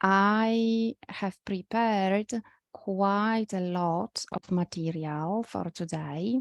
I have prepared quite a lot of material for today.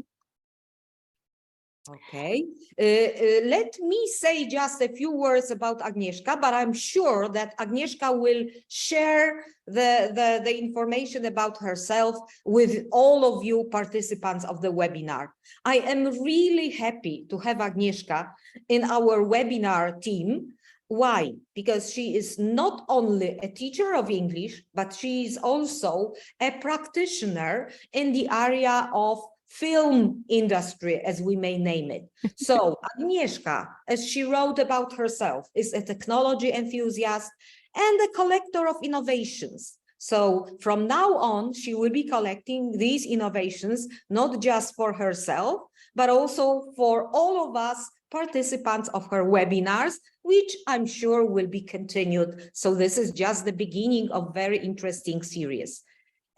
Okay, let me say just a few words about Agnieszka, but I'm sure that Agnieszka will share the information about herself with all of you participants of the webinar. I am really happy to have Agnieszka in our webinar team. Why? Because she is not only a teacher of English, but she is also a practitioner in the area of film industry, as we may name it. So Agnieszka, as she wrote about herself, is a technology enthusiast and a collector of innovations. So from now on, she will be collecting these innovations, not just for herself, but also for all of us participants of her webinars, which I'm sure will be continued. So this is just the beginning of very interesting series.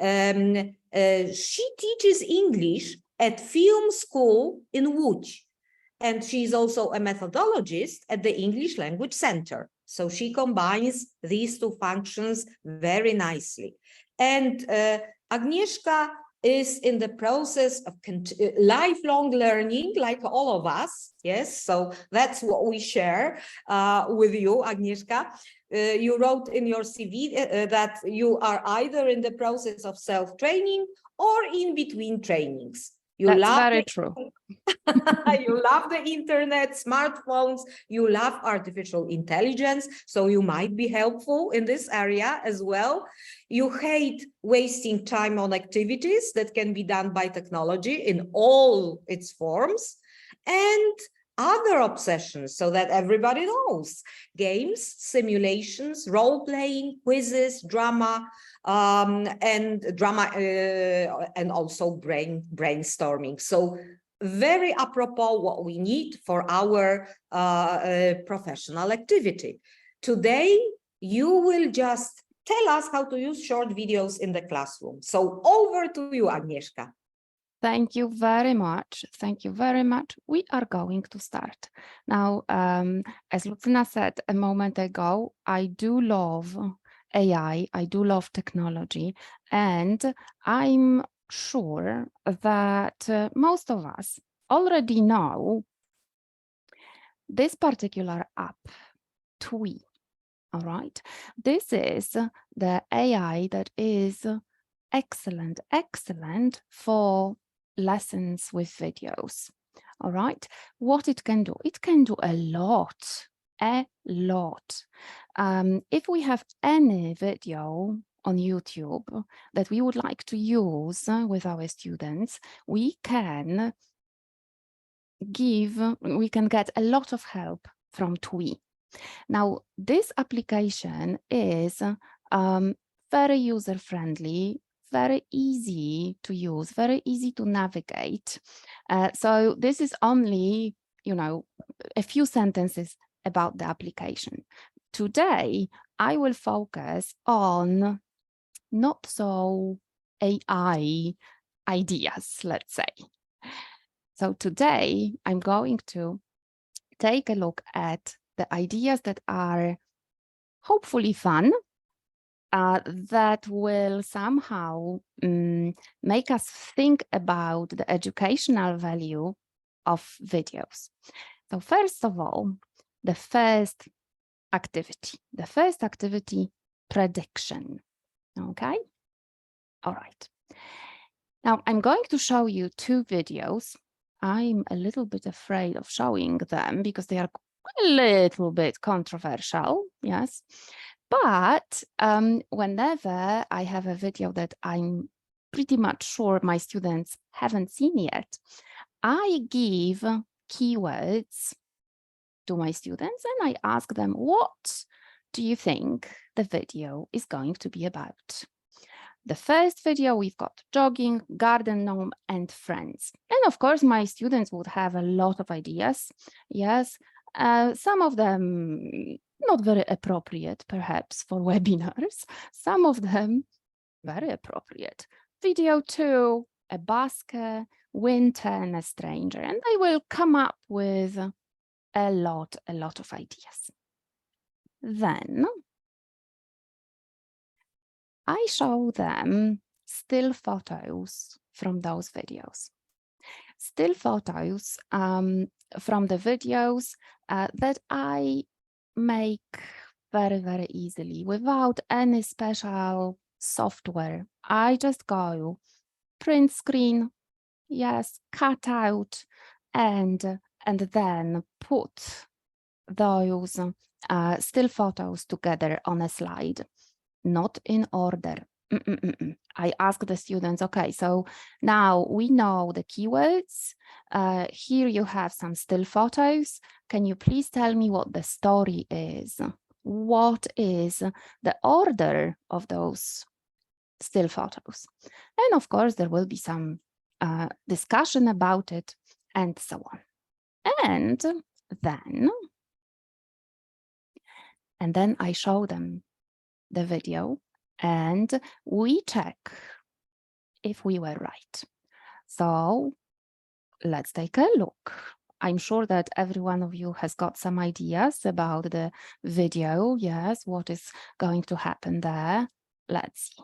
She teaches English at film school in Łódź, and she's also a methodologist at the English Language Center. So she combines these two functions very nicely. And Agnieszka is in the process of lifelong learning, like all of us. Yes, so that's what we share with you, Agnieszka. You wrote in your CV that you are either in the process of self-training or in between trainings. That's very true. You love the internet, smartphones, you love artificial intelligence, so you might be helpful in this area as well. You hate wasting time on activities that can be done by technology in all its forms, and other obsessions, so that everybody knows: games, simulations, role-playing, quizzes, drama, and also brainstorming. So very apropos what we need for our professional activity. Today, you will just tell us how to use short videos in the classroom. So over to you, Agnieszka. Thank you very much. Thank you very much. We are going to start. Now, as Lucyna said a moment ago, I do love AI, I do love technology, and I'm sure that most of us already know this particular app, TWI. All right, this is the AI that is excellent for lessons with videos. All right, what it can do a lot. If we have any video on YouTube that we would like to use with our students, we can get a lot of help from TWI. Now, this application is very user-friendly, very easy to use, very easy to navigate. So this is only, a few sentences about the application. Today, I will focus on not so AI ideas, let's say. So today, I'm going to take a look at the ideas that are hopefully fun, that will somehow make us think about the educational value of videos. So first of all, the first activity, prediction. Okay, all right. Now I'm going to show you two videos. I'm a little bit afraid of showing them because they are a little bit controversial, yes. But whenever I have a video that I'm pretty much sure my students haven't seen yet, I give keywords to my students and I ask them, what do you think the video is going to be about? The first video, we've got jogging, garden gnome, and friends. And of course, my students would have a lot of ideas. Yes, some of them not very appropriate, perhaps, for webinars. Some of them very appropriate. Video 2, a busker, winter, and a stranger. And they will come up with a lot of ideas. Then I show them still photos from those videos. Still photos from the videos that I make very, very easily without any special software. I just go print screen, yes, cut out, and then put those still photos together on a slide, not in order. I ask the students, okay, so now we know the keywords. Here you have some still photos. Can you please tell me what the story is? What is the order of those still photos? And of course, there will be some discussion about it and so on. And then I show them the video and we check if we were right. So let's take a look. I'm sure that every one of you has got some ideas about the video. Yes, what is going to happen there? Let's see.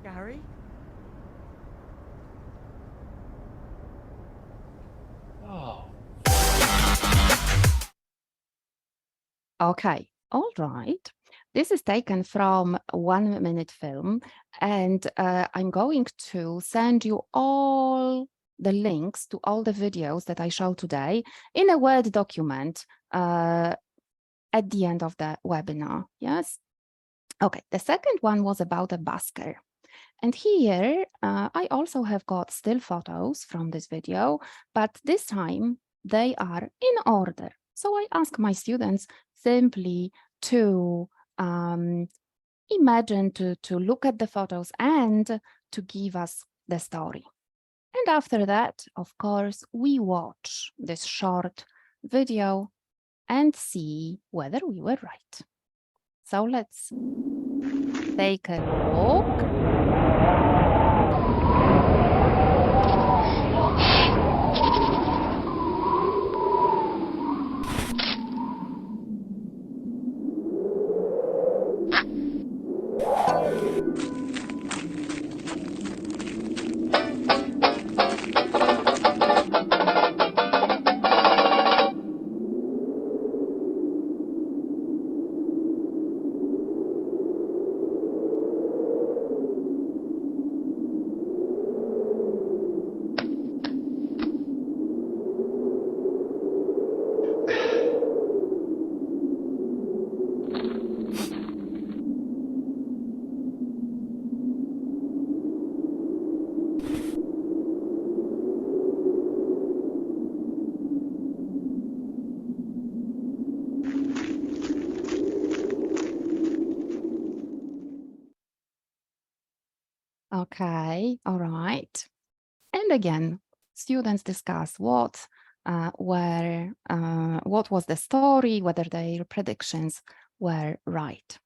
Gary? Oh. Okay, all right. This is taken from a 1 minute film, and I'm going to send you all the links to all the videos that I show today in a Word document at the end of the webinar. Yes. Okay, the second one was about a busker. And here I also have got still photos from this video, but this time they are in order. So I ask my students simply to imagine, to look at the photos and to give us the story. And after that, of course, we watch this short video and see whether we were right. So let's take a look. Okay, all right. And again, students discuss what was the story, whether their predictions were right.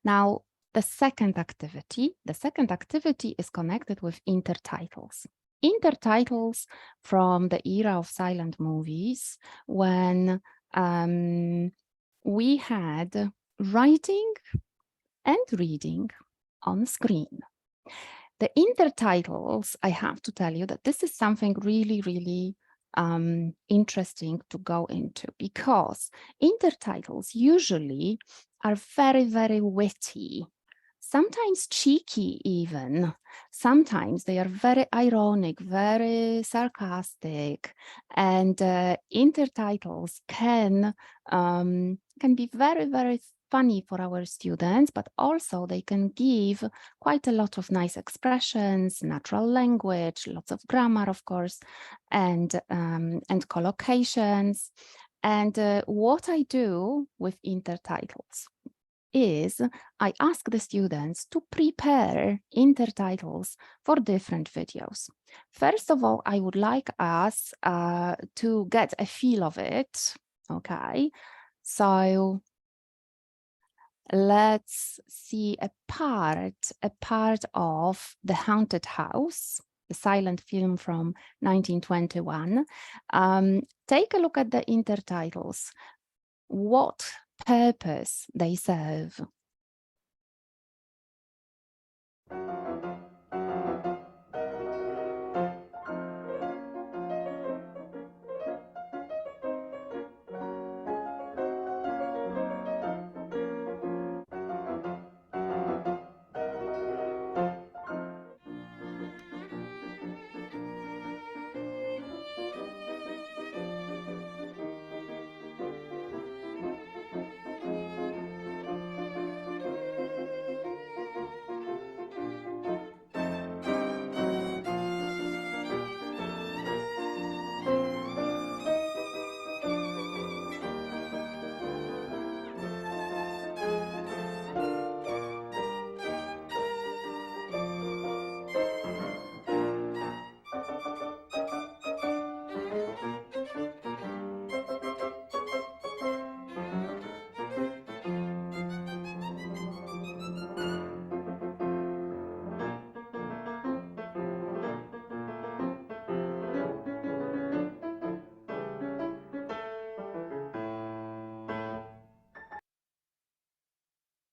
Now, the second activity is connected with intertitles. Intertitles from the era of silent movies when we had writing and reading on screen. The intertitles, I have to tell you that this is something really, really interesting to go into, because intertitles usually are very, very witty. sometimes cheeky even. Sometimes they are very ironic, very sarcastic, and intertitles can be very, very funny for our students, but also they can give quite a lot of nice expressions, natural language, lots of grammar, of course, and collocations. And what I do with intertitles is I ask the students to prepare intertitles for different videos. First of all, I would like us to get a feel of it, okay? So let's see a part of The Haunted House, the silent film from 1921. Take a look at the intertitles. What purpose they serve.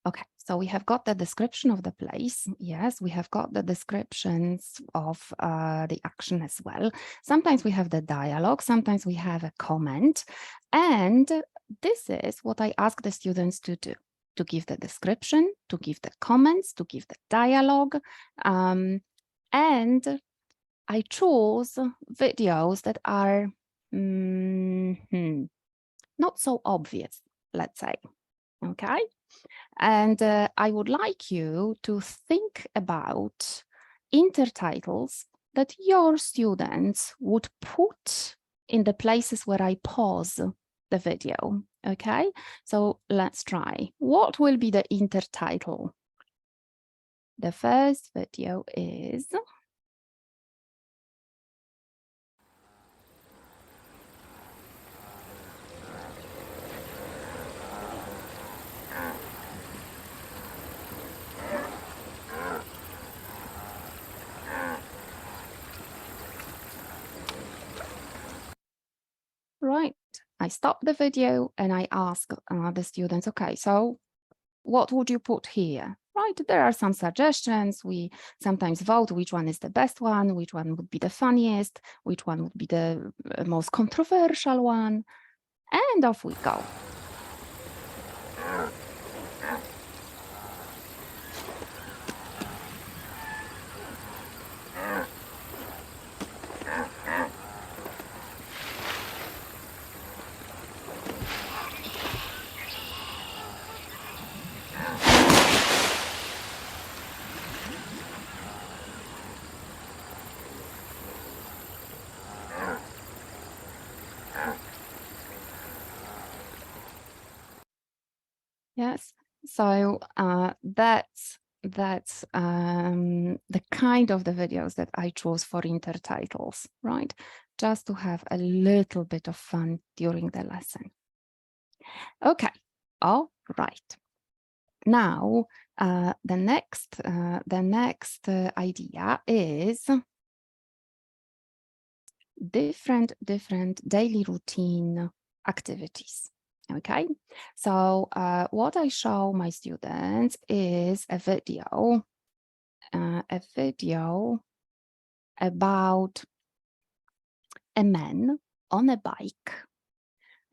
Okay, so we have got the description of the place. Yes, we have got the descriptions of the action as well. Sometimes we have the dialogue, sometimes we have a comment. And this is what I ask the students to do, to give the description, to give the comments, to give the dialogue. And I choose videos that are not so obvious, let's say, okay? And I would like you to think about intertitles that your students would put in the places where I pause the video, okay? So let's try. What will be the intertitle? The first video is... Right, I stop the video and I ask the students, okay, so what would you put here? Right, there are some suggestions. We sometimes vote which one is the best one, which one would be the funniest, which one would be the most controversial one, and off we go. Yes, so that's the kind of the videos that I chose for intertitles, right? Just to have a little bit of fun during the lesson. Okay, all right. Now, the next idea is different daily routine activities. Okay, so what I show my students is a video about a man on a bike,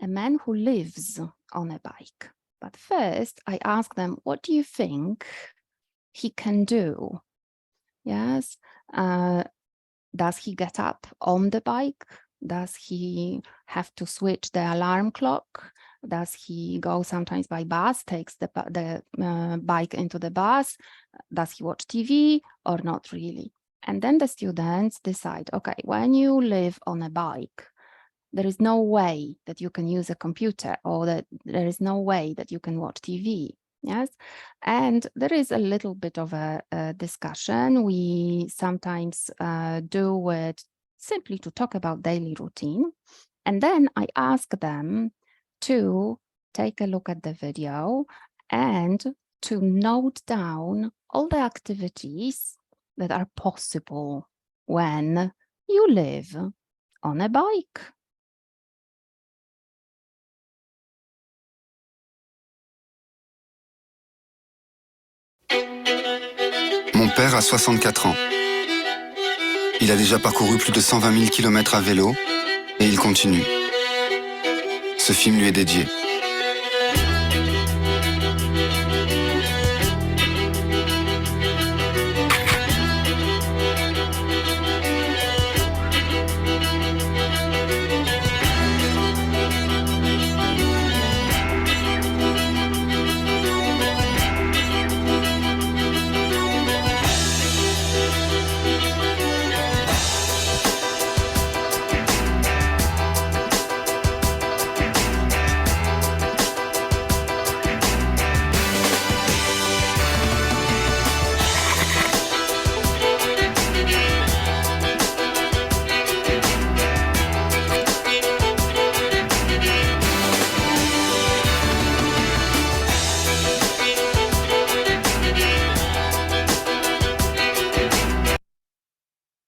a man who lives on a bike. But first, I ask them, what do you think he can do. Yes. Does he get up on the bike? Does he have to switch the alarm clock? Does he go sometimes by bus, takes the bike into the bus? Does he watch TV or not really? And then the students decide, okay, when you live on a bike, there is no way that you can use a computer, or that there is no way that you can watch TV. Yes, and there is a little bit of a discussion. We sometimes do it simply to talk about daily routine. And then I ask them to take a look at the video and to note down all the activities that are possible when you live on a bike. Mon père a 64 ans. Il a déjà parcouru plus de 120 000 km à vélo et il continue. Ce film lui est dédié.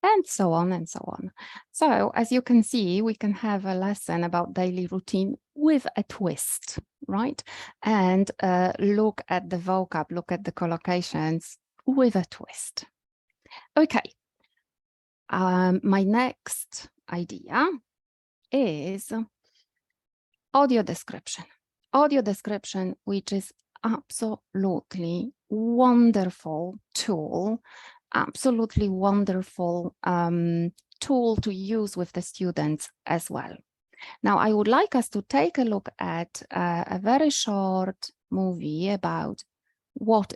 And so on and so on. So as you can see, we can have a lesson about daily routine with a twist, right? And look at the vocab, look at the collocations with a twist. Okay. My next idea is audio description. Audio description, which is absolutely wonderful tool, absolutely wonderful tool to use with the students as well. Now, I would like us to take a look at a very short movie about what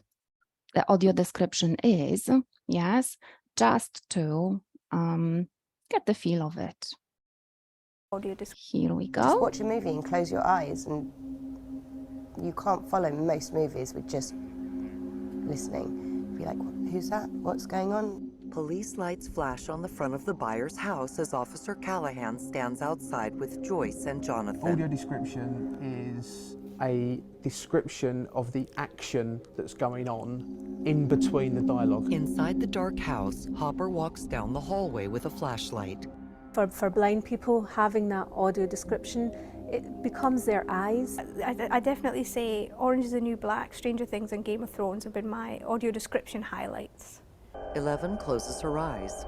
the audio description is, yes, just to get the feel of it. Here we go. Just watch a movie and close your eyes, and you can't follow most movies with just listening. Be like, who's that? What's going on? Police lights flash on the front of the buyer's house as Officer Callahan stands outside with Joyce and Jonathan. Audio description is a description of the action that's going on in between the dialogue. Inside the dark house, Hopper walks down the hallway with a flashlight. For blind people, having that audio description, it becomes their eyes. I definitely say Orange is the New Black, Stranger Things and Game of Thrones have been my audio description highlights. 11 closes her eyes.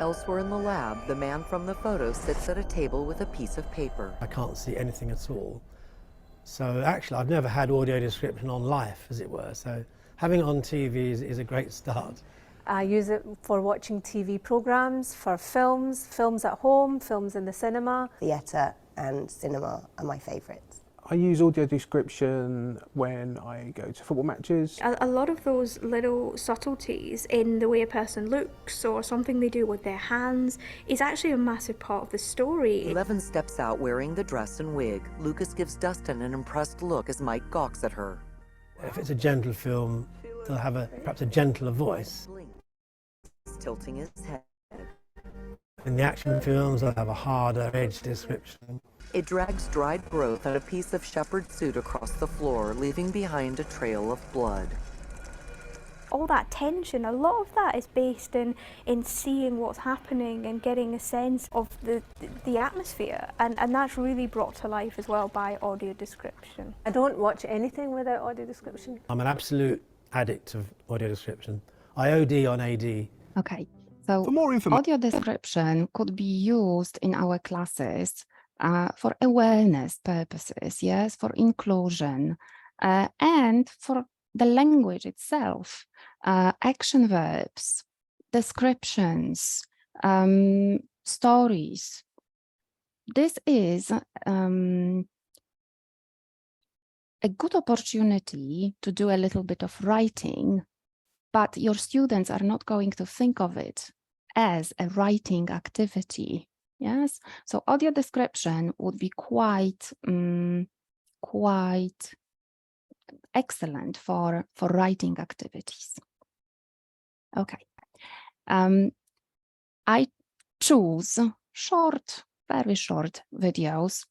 Elsewhere in the lab, the man from the photo sits at a table with a piece of paper. I can't see anything at all. So actually, I've never had audio description on life, as it were. So having it on TV is a great start. I use it for watching TV programs, for films at home, films in the cinema. Theatre and cinema are my favourites. I use audio description when I go to football matches. A lot of those little subtleties in the way a person looks or something they do with their hands is actually a massive part of the story. 11 steps out wearing the dress and wig. Lucas gives Dustin an impressed look as Mike gawks at her. If it's a gentle film, they'll have perhaps a gentler voice. Tilting his head. In the action films, they'll have a harder edge description. It drags dried growth and a piece of shepherd suit across the floor, leaving behind a trail of blood. All that tension, a lot of that is based in seeing what's happening and getting a sense of the atmosphere, and that's really brought to life as well by audio description. I don't watch anything without audio description. I'm an absolute addict of audio description. I OD on AD. Okay, so For more information, audio description could be used in our classes for awareness purposes, yes, for inclusion, and for the language itself, action verbs, descriptions, stories. This is a good opportunity to do a little bit of writing, but your students are not going to think of it as a writing activity. Yes, so audio description would be quite excellent for writing activities. Okay, I choose short, very short videos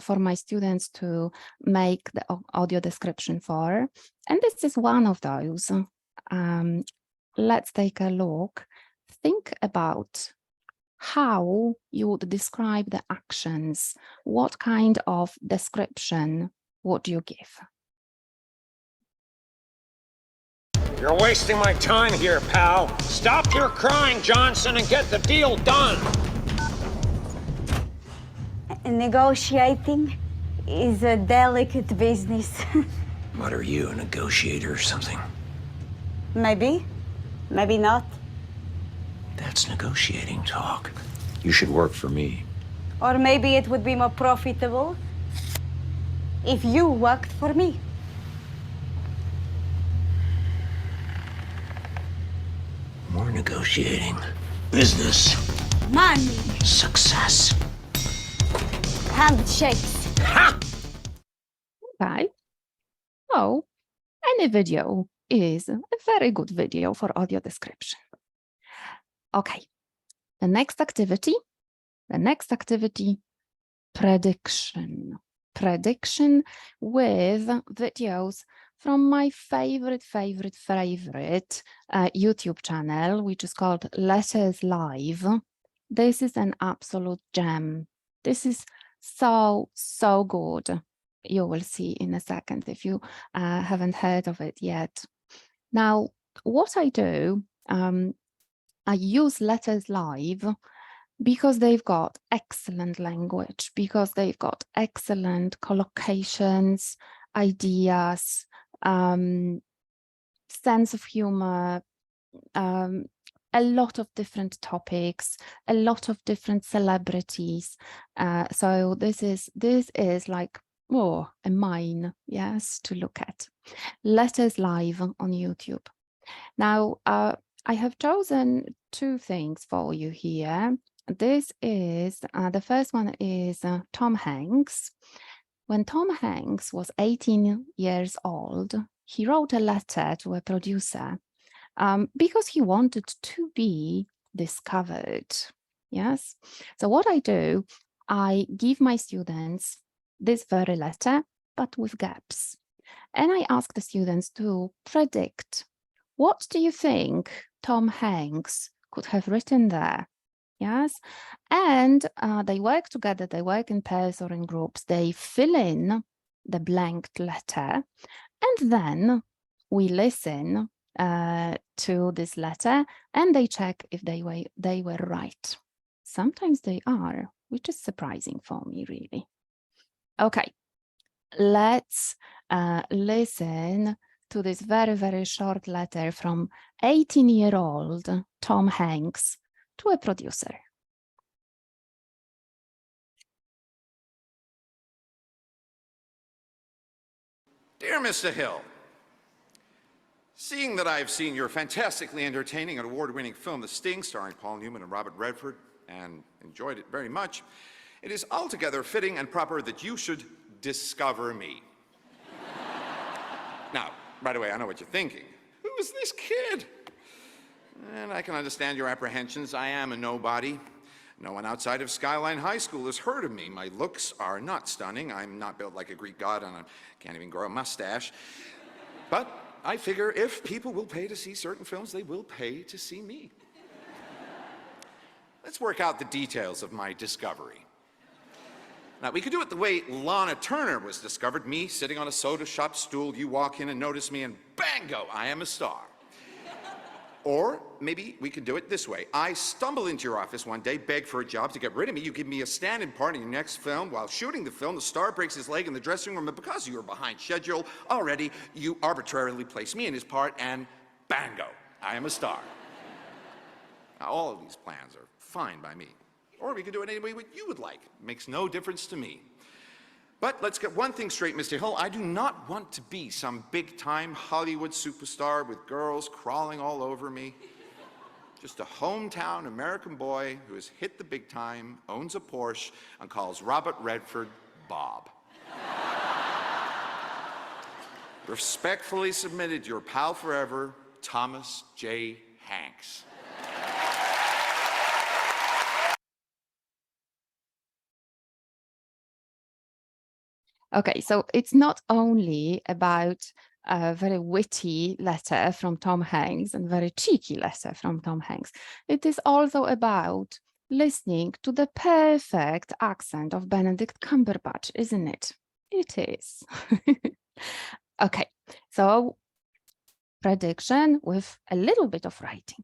for my students to make the audio description for, and this is one of those. Let's take a look. Think about how you would describe the actions. What kind of description would you give? You're wasting my time here, pal. Stop your crying, Johnson, and get the deal done. Negotiating is a delicate business. What are you, a negotiator or something? Maybe, maybe not. That's negotiating talk. You should work for me. Or maybe it would be more profitable if you worked for me. More negotiating. Business. Money. Success. Handshakes. Ha! Okay. So, any video is a very good video for audio description. Okay, the next activity, prediction. Prediction with videos from my favorite YouTube channel, which is called Letters Live. This is an absolute gem. This is so good. You will see in a second if you haven't heard of it yet. Now, what I do, I use Letters Live because they've got excellent language, because they've got excellent collocations, ideas, sense of humor, a lot of different topics, a lot of different celebrities. So this is like, oh, a mine, yes, to look at. Letters Live on YouTube. Now, I have chosen two things for you here. This is, the first one is Tom Hanks. When Tom Hanks was 18 years old, he wrote a letter to a producer because he wanted to be discovered. Yes. So what I do, I give my students this very letter, but with gaps. And I ask the students to predict, what do you think Tom Hanks could have written there? Yes. And they work together, they work in pairs or in groups, they fill in the blanked letter, and then we listen to this letter and they check if they were right. Sometimes they are, which is surprising for me, really. Okay, let's listen to this very short letter from 18-year-old Tom Hanks to a producer. Dear Mr. Hill, seeing that I've seen your fantastically entertaining and award-winning film, The Sting, starring Paul Newman and Robert Redford, and enjoyed it very much, it is altogether fitting and proper that you should discover me. Now, right away, I know what you're thinking. Who is this kid? And I can understand your apprehensions. I am a nobody. No one outside of Skyline High School has heard of me. My looks are not stunning. I'm not built like a Greek god and I can't even grow a mustache. But I figure if people will pay to see certain films, they will pay to see me. Let's work out the details of my discovery. Now, we could do it the way Lana Turner was discovered, me sitting on a soda shop stool, you walk in and notice me, and bango, I am a star. Or maybe we could do it this way. I stumble into your office one day, beg for a job to get rid of me. You give me a stand-in part in your next film. While shooting the film, the star breaks his leg in the dressing room, and because you were behind schedule already, you arbitrarily place me in his part, and bango, I am a star. Now, all of these plans are fine by me. Or we could do it any way you would like. It makes no difference to me. But let's get one thing straight, Mr. Hill. I do not want to be some big-time Hollywood superstar with girls crawling all over me. Just a hometown American boy who has hit the big time, owns a Porsche, and calls Robert Redford Bob. Respectfully submitted, your pal forever, Thomas J. Hanks. Okay, so it's not only about a very witty letter from Tom Hanks and very cheeky letter from Tom Hanks. It is also about listening to the perfect accent of Benedict Cumberbatch, isn't it? It is. Okay, so prediction with a little bit of writing.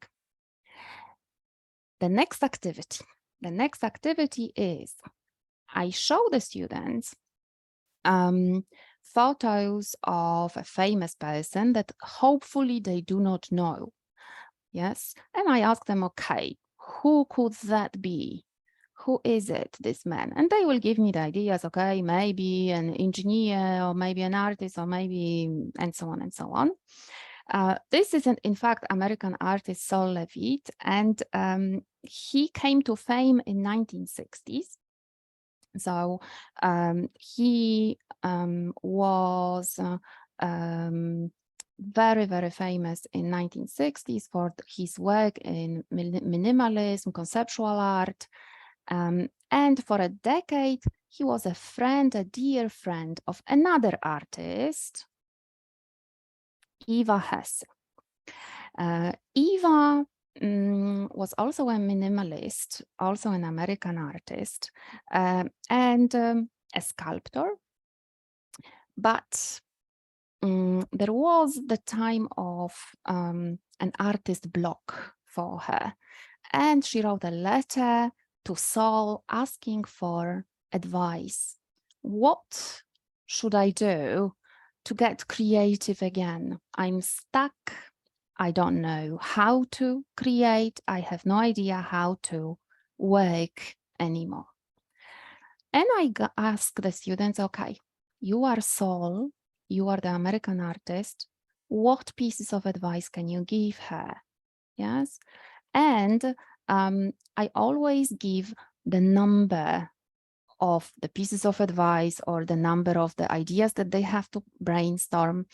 The next activity is I show the students photos of a famous person that hopefully they do not know. Yes, and I ask them, okay, who could that be? Who is it, this man? And they will give me the ideas, okay, maybe an engineer, or maybe an artist, or maybe, and so on and so on. This is, in fact, American artist Sol Levitt, and he came to fame in 1960s. So he was very, very famous in 1960s for his work in minimalism, conceptual art. And for a decade, he was a dear friend of another artist, Eva Hesse. Eva was also a minimalist, also an American artist, and a sculptor. But there was the time of an artist block for her. And she wrote a letter to Sol asking for advice. What should I do to get creative again? I'm stuck. I don't know how to create. I have no idea how to work anymore. And I ask the students, okay, you are Sol, you are the American artist. What pieces of advice can you give her? Yes. And I always give the number of the pieces of advice or the number of the ideas that they have to brainstorm,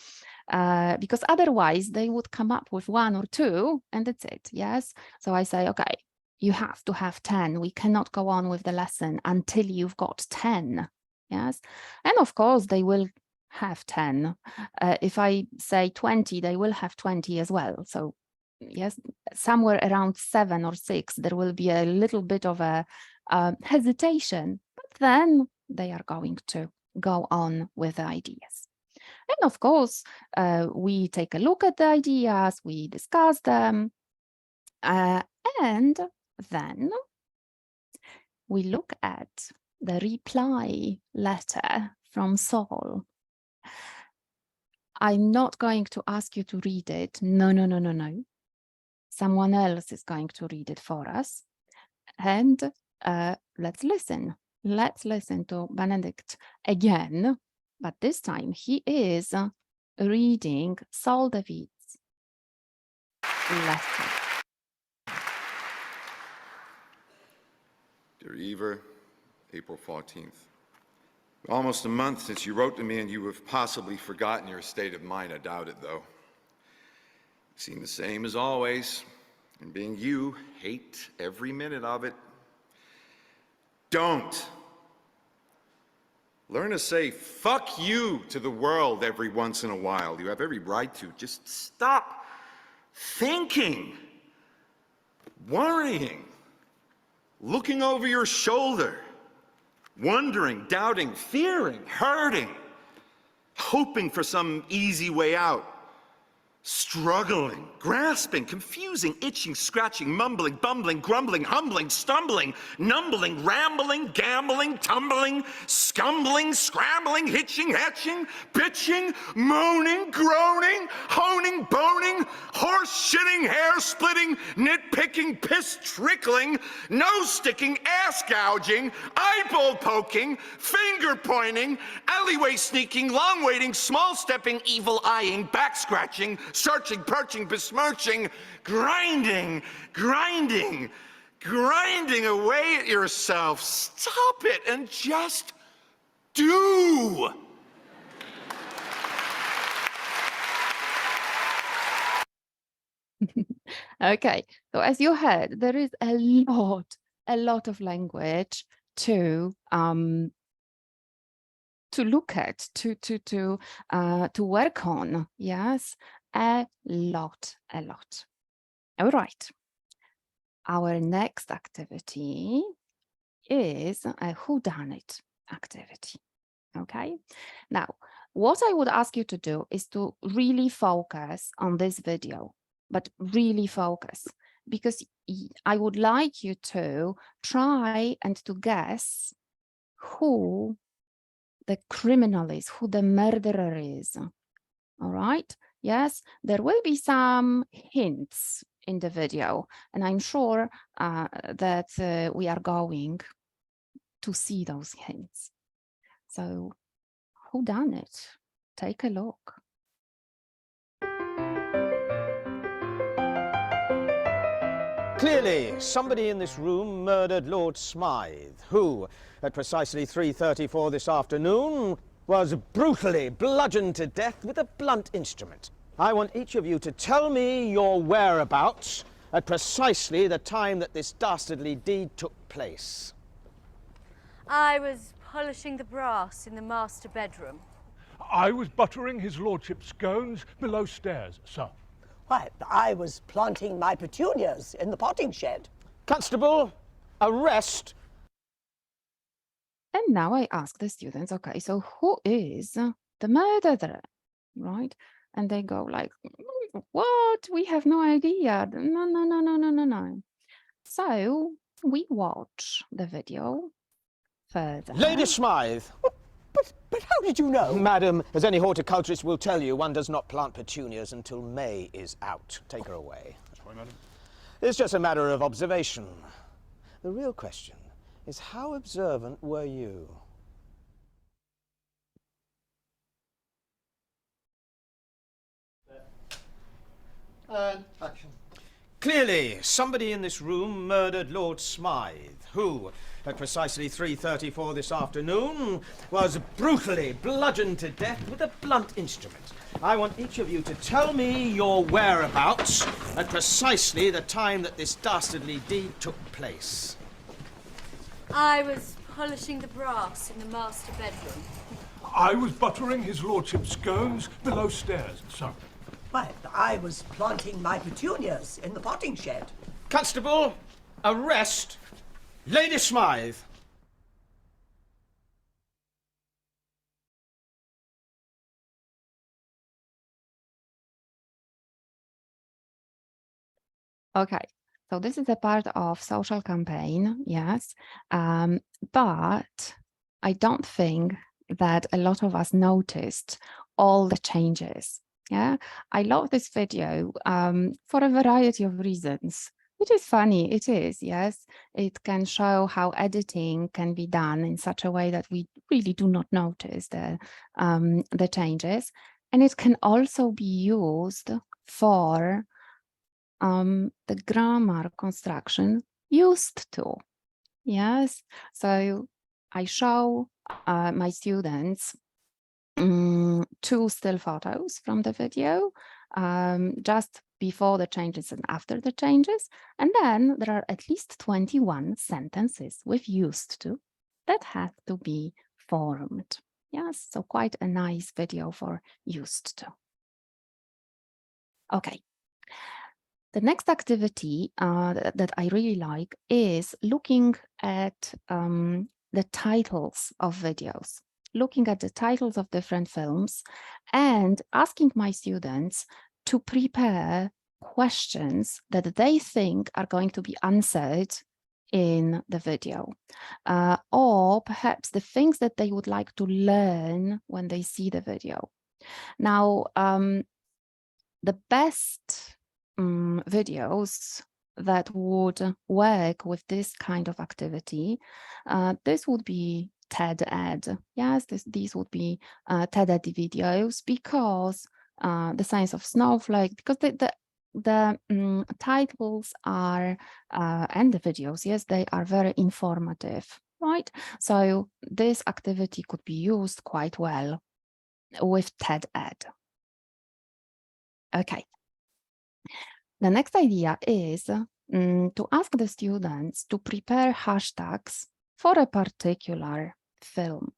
because otherwise they would come up with one or two and that's it. Yes. So I say, okay, you have to have 10. We cannot go on with the lesson until you've got 10. Yes. And of course they will have 10. If I say 20, they will have 20 as well. So yes, somewhere around 7 or 6, there will be a little bit of a hesitation, but then they are going to go on with the ideas. And of course, we take a look at the ideas, we discuss them, and then we look at the reply letter from Sol. I'm not going to ask you to read it. No, no, no, no, no. Someone else is going to read it for us. And let's listen. Let's listen to Benedict again. But this time he is reading Sol Levitt's letter. Dear Eva, April 14th. Almost a month since you wrote to me, and you have possibly forgotten your state of mind. I doubt it, though. You seem the same as always, and being you, hate every minute of it. Don't. Learn to say fuck you to the world every once in a while. You have every right to. Just stop thinking, worrying, looking over your shoulder, wondering, doubting, fearing, hurting, hoping for some easy way out. Struggling, grasping, confusing, itching, scratching, mumbling, bumbling, grumbling, humbling, stumbling, numbling, rambling, gambling, tumbling, scumbling, scrambling, hitching, hatching, bitching, moaning, groaning, honing, boning, horse shitting, hair splitting, nitpicking, piss trickling, nose sticking, ass gouging, eyeball poking, finger pointing, alleyway sneaking, long waiting, small stepping, evil eyeing, back scratching, searching, perching, besmirching, grinding, grinding away at yourself. Stop it and just do. Okay, so as you heard, there is a lot of language to look at, to work on. Yes, a lot. All right. Our next activity is a whodunit activity. Okay. Now, what I would ask you to do is to really focus on this video, but really focus, because I would like you to try and to guess who the criminal is, who the murderer is. All right. Yes, there will be some hints in the video, and I'm sure that we are going to see those hints. So, who done it? Take a look. Clearly, somebody in this room murdered Lord Smythe, who, at precisely 3:34 this afternoon, was brutally bludgeoned to death with a blunt instrument. I want each of you to tell me your whereabouts at precisely the time that this dastardly deed took place. I was polishing the brass in the master bedroom. I was buttering his lordship's scones below stairs, sir. Why, I was planting my petunias in the potting shed. Constable, arrest. And now I ask the students, okay, so who is the murderer, right? And they go like, what? We have no idea. No. So we watch the video further. Lady Smythe. But how did you know? Madam, as any horticulturist will tell you, one does not plant petunias until May is out. Take her away. That's right, madam. It's just a matter of observation. The real question is, how observant were you? Action. Clearly, somebody in this room murdered Lord Smythe, who, at precisely 3:34 this afternoon, was brutally bludgeoned to death with a blunt instrument. I want each of you to tell me your whereabouts at precisely the time that this dastardly deed took place. I was polishing the brass in the master bedroom. I was buttering his lordship's scones below stairs, sir. Why, I was planting my petunias in the potting shed. Constable, arrest Lady Smythe. Okay, so this is a part of social campaign, yes, but I don't think that a lot of us noticed all the changes. Yeah, I love this video for a variety of reasons. It is funny, it is, yes. It can show how editing can be done in such a way that we really do not notice the changes. And it can also be used for the grammar construction used to. Yes, so I show my students two still photos from the video, just before the changes and after the changes. And then there are at least 21 sentences with used to that have to be formed. Yes, so quite a nice video for used to. Okay. The next activity that I really like is looking at the titles of videos, looking at the titles of different films and asking my students to prepare questions that they think are going to be answered in the video, or perhaps the things that they would like to learn when they see the video. Now, the best videos that would work with this kind of activity, this would be TED Ed. Yes, these would be TED Ed videos, because the science of snowflake, because the titles are and the videos, yes, they are very informative, right? So this activity could be used quite well with TED Ed. Okay. The next idea is to ask the students to prepare hashtags for a particular film,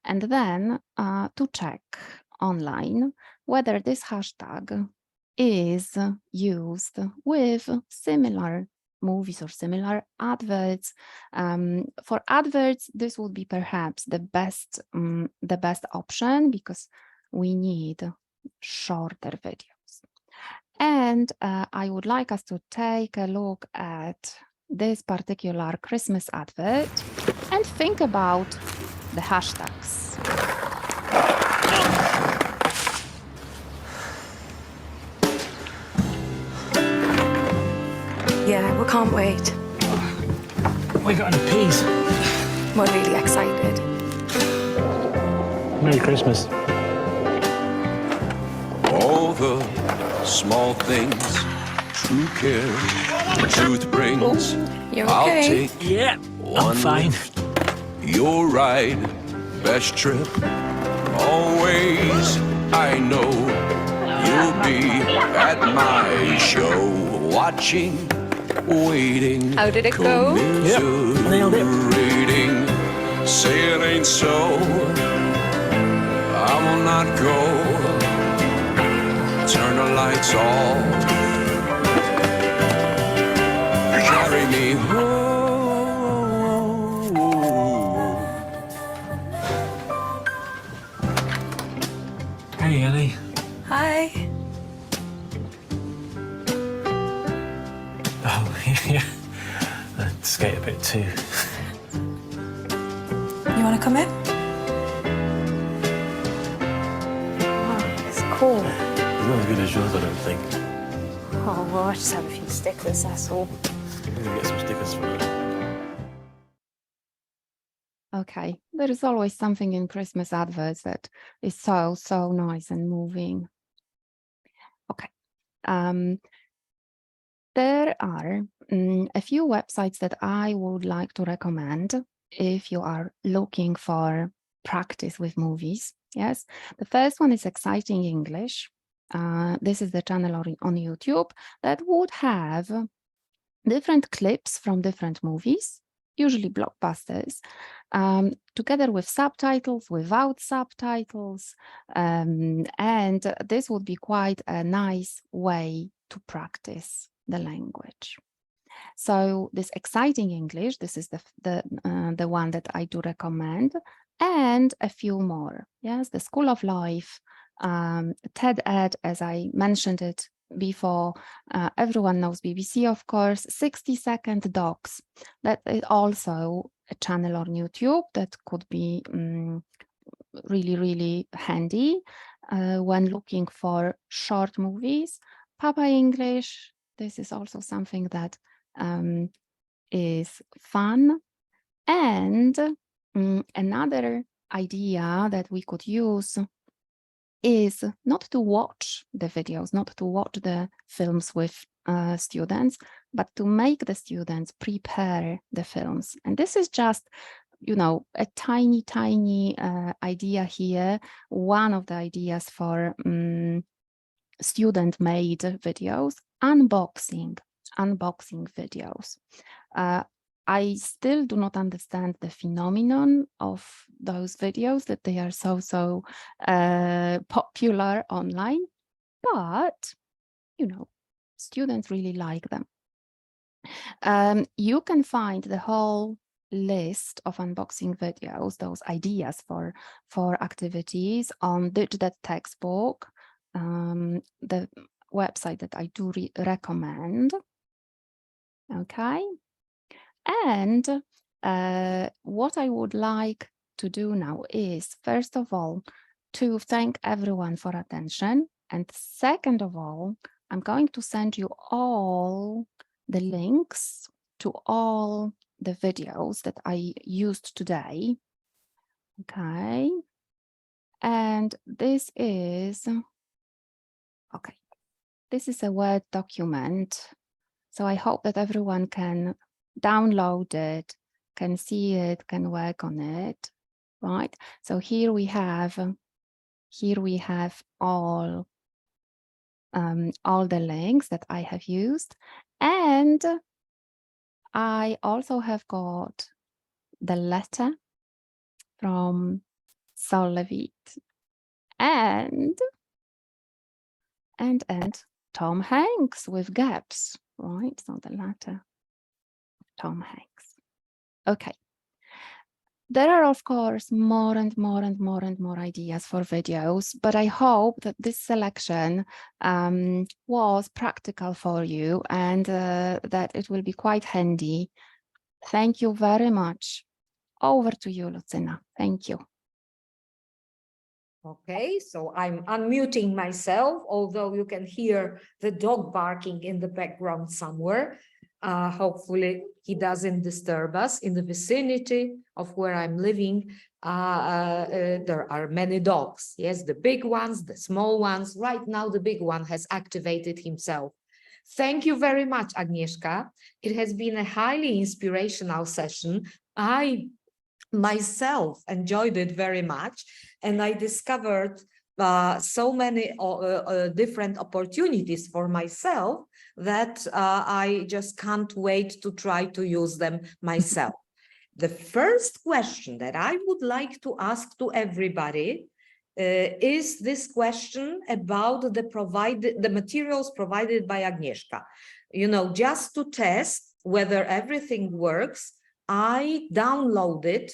and then to check online whether this hashtag is used with similar movies or similar adverts. For adverts, this would be perhaps the best option, because we need shorter videos. And I would like us to take a look at this particular Christmas advert and think about the hashtags. Yeah, we can't wait. We got any peas? We're really excited. Merry Christmas. All the small things, true care, truth brings. You're I'll okay? take I'm fine. Your ride, best trip. Always, I know you'll be at my show, watching, waiting. How did it go? Yep, nailed it. Commiserating. Say it ain't so. I will not go. Turn the lights off. Carry me home. Hey, Ellie. Hi. Oh, yeah. I skate a bit too. You want to come in? Oh, it's cool. It's not as good as yours, I don't think. Oh, well, I just have a few stickers, that's all. I'm gonna get some stickers for it. Okay, there is always something in Christmas adverts that is so nice and moving. Okay, there are a few websites that I would like to recommend if you are looking for practice with movies. Yes, the first one is Exciting English. This is the channel on YouTube that would have different clips from different movies, usually blockbusters, together with subtitles, without subtitles, and this would be quite a nice way to practice the language. So this Exciting English, this is the one that I do recommend, and a few more. Yes, the School of Life, TED Ed, as I mentioned it before, everyone knows BBC, of course. 60-second docs, that is also a channel on YouTube that could be really handy when looking for short movies. Papa English, this is also something that is fun. And another idea that we could use is not to watch the videos, not to watch the films with students, but to make the students prepare the films. And this is just, you know, a tiny idea here. One of the ideas for student-made videos, unboxing videos. I still do not understand the phenomenon of those videos, that they are so popular online, but, you know, students really like them. You can find the whole list of unboxing videos, those ideas for activities, on That Textbook. website that I do recommend. Okay. And what I would like to do now is, first of all, to thank everyone for attention. And second of all, I'm going to send you all the links to all the videos that I used today. Okay. And this is, okay, this is a Word document. So I hope that everyone can download it, can see it, can work on it, right? So here we have all the links that I have used, and I also have got the letter from Solvit and Tom Hanks with gaps, right? So the letter of Tom Hanks. Okay. There are, of course, more and more ideas for videos, but I hope that this selection was practical for you and that it will be quite handy. Thank you very much. Over to you, Lucyna. Thank you. Okay, so I'm unmuting myself, although you can hear the dog barking in the background somewhere. Hopefully he doesn't disturb us. In the vicinity of where I'm living, there are many dogs. Yes, the big ones, the small ones. Right now, the big one has activated himself. Thank you very much, Agnieszka. It has been a highly inspirational session. I myself enjoyed it very much, and I discovered so many different opportunities for myself that I just can't wait to try to use them myself. The first question that I would like to ask to everybody is this question about the materials provided by Agnieszka. You know, just to test whether everything works, I downloaded,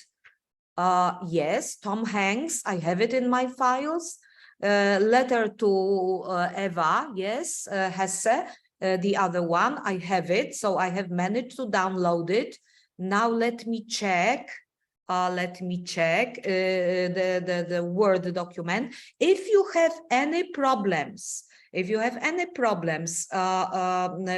yes, Tom Hanks, I have it in my files, letter to Eva, yes, Hesse, the other one, I have it, so I have managed to download it. Now let me check the Word document. If you have any problems,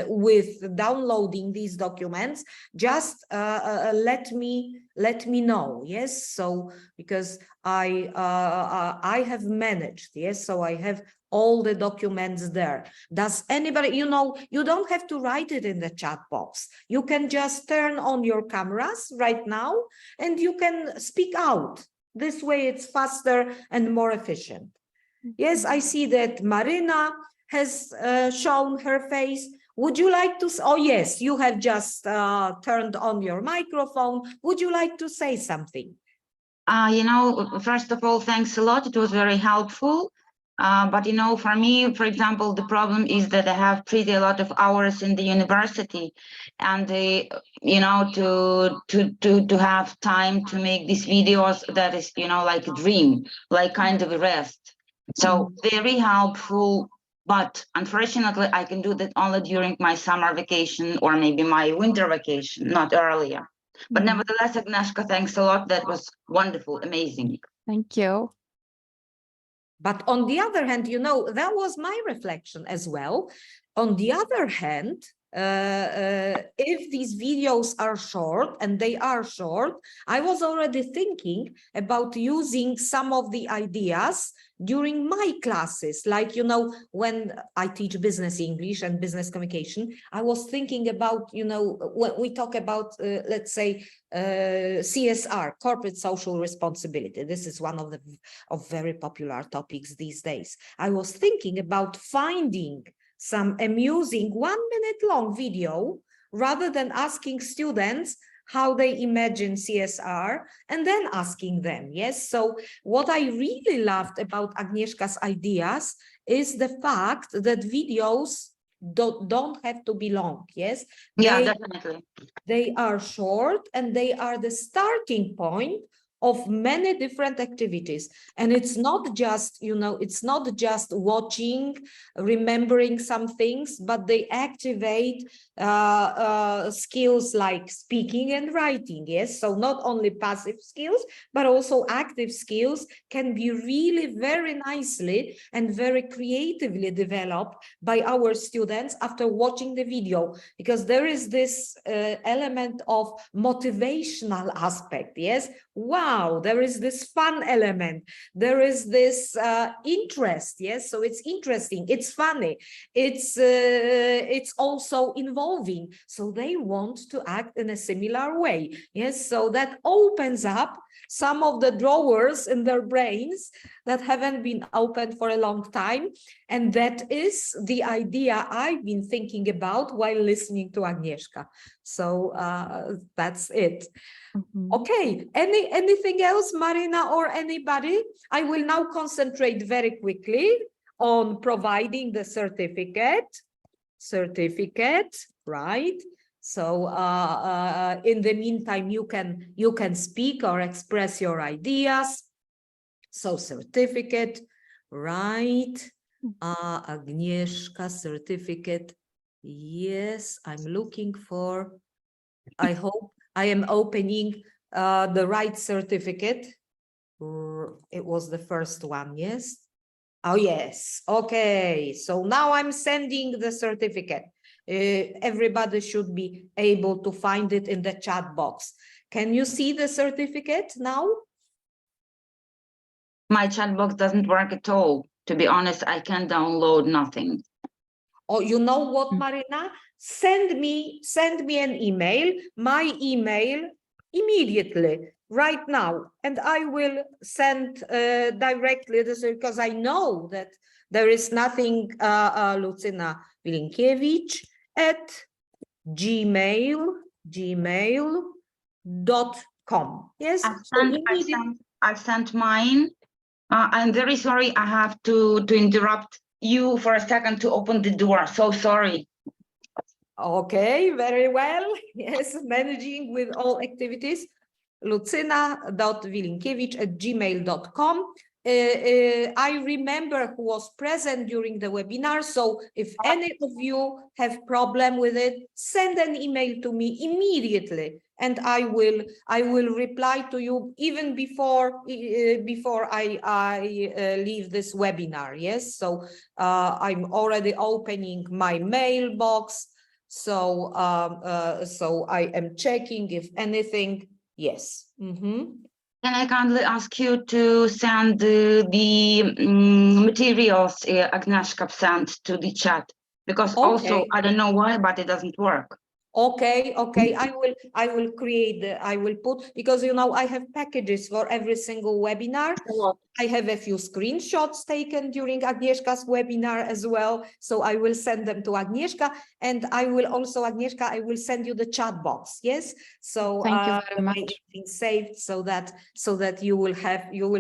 with downloading these documents, just let me know. Yes, so because I have managed. Yes, so I have all the documents there. Does anybody, you know, you don't have to write it in the chat box. You can just turn on your cameras right now and you can speak out. This way it's faster and more efficient. Yes, I see that Marina has shown her face. Would you like to, oh yes, you have just turned on your microphone. Would you like to say something? You know, first of all, thanks a lot. It was very helpful. But, you know, for me, for example, the problem is that I have pretty a lot of hours in the university, and you know, to have time to make these videos, that is, you know, like a dream, like kind of a rest. So very helpful, but unfortunately, I can do that only during my summer vacation or maybe my winter vacation, not earlier. But nevertheless, Agnieszka, thanks a lot. That was wonderful, amazing. Thank you. But on the other hand, you know, that was my reflection as well. On the other hand, if these videos are short, and they are short, I was already thinking about using some of the ideas during my classes. Like, you know, when I teach business English and business communication, I was thinking about, you know, when we talk about, let's say, CSR, corporate social responsibility. This is one of the very popular topics these days. I was thinking about finding some amusing 1 minute long video rather than asking students how they imagine CSR and then asking them. Yes, so what I really loved about Agnieszka's ideas is the fact that videos don't have to be long. Yes, yeah, definitely. They are short and they are the starting point of many different activities. And it's not just, it's not just watching, remembering some things, but they activate skills like speaking and writing. Yes, so not only passive skills, but also active skills can be really very nicely and very creatively developed by our students after watching the video, because there is this element of motivational aspect. Yes, wow, there is this fun element, there is this interest. Yes, so it's interesting, it's funny, it's also involving, so they want to act in a similar way. Yes, so that opens up some of the drawers in their brains that haven't been opened for a long time, and that is the idea I've been thinking about while listening to Agnieszka. So that's it. Okay, anything else, Marina or anybody? I will now concentrate very quickly on providing the certificate, right? So in the meantime, you can speak or express your ideas. So certificate, right? Agnieszka certificate. Yes, I'm looking for, I hope I am opening the right certificate. It was the first one, yes? Oh, yes. Okay, so now I'm sending the certificate. Everybody should be able to find it in the chat box. Can you see the certificate now? My chat box doesn't work at all. To be honest, I can't download nothing. Oh, you know what, Marina? Send me an email, my email immediately, right now, and I will send directly this, because I know that there is nothing, Lucyna Wilinkiewicz at gmail.com. Yes, I've sent mine. I'm very sorry. I have to interrupt you for a second to open the door. So sorry. Okay, very well. Yes, managing with all activities. Lucyna.wilinkiewicz@gmail.com. I remember who was present during the webinar, so if any of you have problem with it, send an email to me immediately, and I will reply to you even before I leave this webinar. Yes, so I'm already opening my mailbox, so so I am checking if anything. Yes. Can I kindly ask you to send the materials Agnieszka sent to the chat? Because also, I don't know why, but it doesn't work. Okay, I will create I will put, because I have packages for every single webinar. I have a few screenshots taken during Agnieszka's webinar as well, so I will send them to Agnieszka, and I will also, Agnieszka, I will send you the chat box. Yes, so thank you very much. It's saved so that you will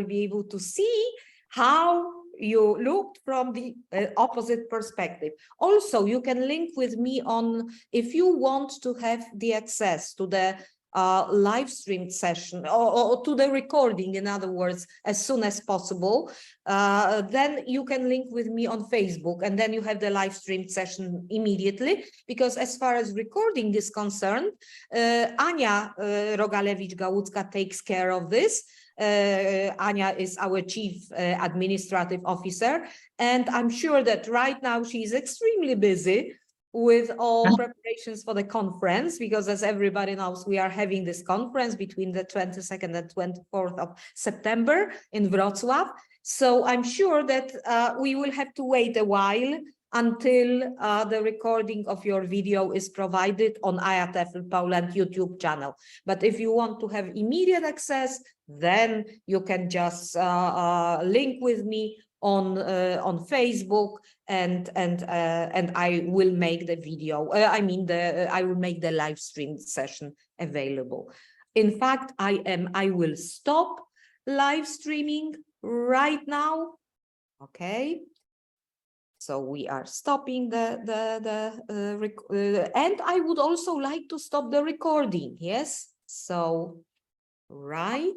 be able to see how you looked from the opposite perspective. Also, you can link with me on, if you want to have the access to the live stream session or to the recording, in other words, as soon as possible, then you can link with me on Facebook, and then you have the live stream session immediately, because as far as recording is concerned, Ania Rogalewicz-Gałucka takes care of this. Ania is our Chief Administrative Officer, and I'm sure that right now she is extremely busy with all preparations for the conference, because as everybody knows, we are having this conference between the 22nd and 24th of September in Wrocław. So I'm sure that we will have to wait a while until the recording of your video is provided on IATEFL Poland YouTube channel. But if you want to have immediate access, then you can just link with me on Facebook, and I will make the video. I will make the live stream session available. In fact, I will stop live streaming right now. Okay. So we are stopping and I would also like to stop the recording. Yes. So, right.